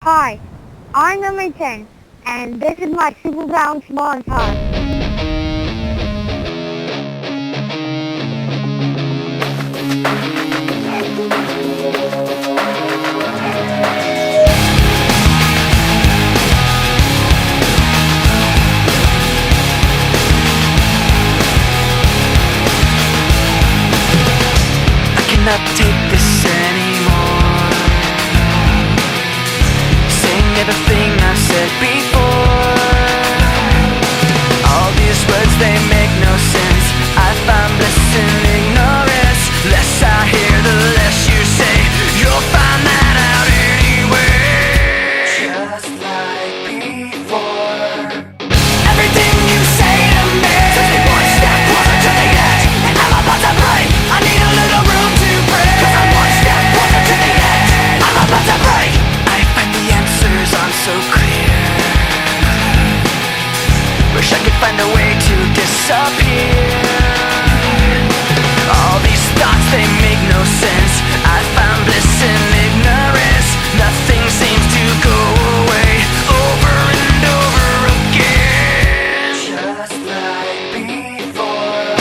Hi, I'm number 10, and this is my Super Bounce montage. I cannot take this anymore. Saying everything I've said before. All these words, they make no sense. I find bliss in ignorance. Less I hear, the less you say. You'll find that out anyway. Just like before. Everything you say to me takes me one step closer to the edge, and I'm about to break. I need a little room to breathe, 'cause I'm one step closer to the edge. I'm about to break. I find the answers aren't so clear. Wish I could find a way to disappear. All these thoughts, they make no sense. I found bliss in ignorance. Nothing seems to go away. Over and over again. Just like before.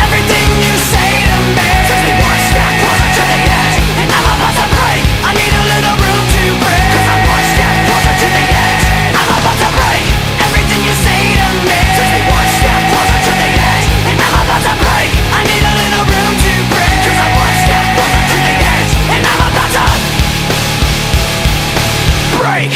Everything you say to me takes me one step closer to the edge, and I'm about to break. I need a little room to breathe, 'cause I'm one step closer to the edge. I'm about to break. Everything you say to me takes me one step closer to the edge, and I'm about to break. I need a little room to breathe, 'cause I'm one step closer to the edge, and I'm about to break.